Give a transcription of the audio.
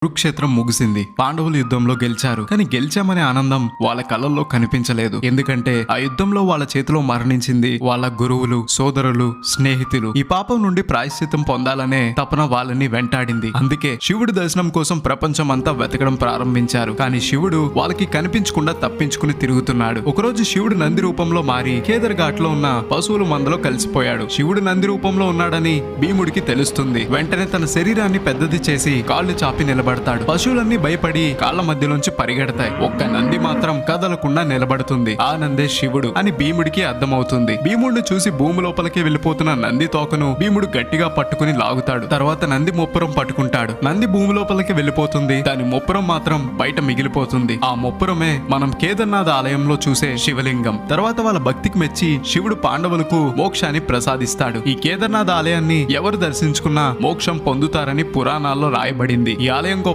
కురుక్షేత్రం ముగిసింది. పాండవులు యుద్ధంలో గెలిచారు. కానీ గెలిచామనే ఆనందం వాళ్ళ కళ్ళల్లో కనిపించలేదు. ఎందుకంటే ఆ యుద్ధంలో వాళ్ళ చేతిలో మరణించింది వాళ్ళ గురువులు, సోదరులు, స్నేహితులు. ఈ పాపం నుండి ప్రాయశ్చిత్తం పొందాలనే తపన వాళ్ళని వెంటాడింది. అందుకే శివుడి దర్శనం కోసం ప్రపంచం అంతా వెతకడం ప్రారంభించారు. కానీ శివుడు వాళ్ళకి కనిపించకుండా తప్పించుకుని తిరుగుతున్నాడు. ఒకరోజు శివుడు నంది రూపంలో మారి కేదర్ ఘాట్ లో ఉన్న పశువుల మందలో కలిసిపోయాడు. శివుడు నంది రూపంలో ఉన్నాడని భీముడికి తెలుస్తుంది. వెంటనే తన శరీరాన్ని పెద్దది చేసి కాళ్ళు చాపి నిలబడతాడు. పశువులన్నీ భయపడి కాళ్ల మధ్యలోంచి పరిగెడతాయి. ఒక్క నంది మాత్రం కదలకుండా నిలబడుతుంది. ఆ నందే శివుడు అని భీముడికి అర్థమవుతుంది. భీముడిని చూసి భూమి లోపలికి వెళ్లిపోతున్న నంది తోకను భీముడు గట్టిగా పట్టుకుని లాగుతాడు. తర్వాత నంది ముప్పురం పట్టుకుంటాడు. నంది భూమి లోపలికి వెళ్లిపోతుంది. దాని ముప్పురం మాత్రం బయట మిగిలిపోతుంది. ఆ ముప్పురమే మనం కేదార్నాథ్ ఆలయంలో చూసే శివలింగం. తర్వాత వాళ్ళ భక్తికి మెచ్చి శివుడు పాండవులకు మోక్షాన్ని ప్రసాదిస్తాడు. ఈ కేదార్నాథ్ ఆలయాన్ని ఎవరు దర్శించుకున్నా మోక్షం పొందుతారని పురాణాల్లో రాయబడింది. ఈ ఆలయం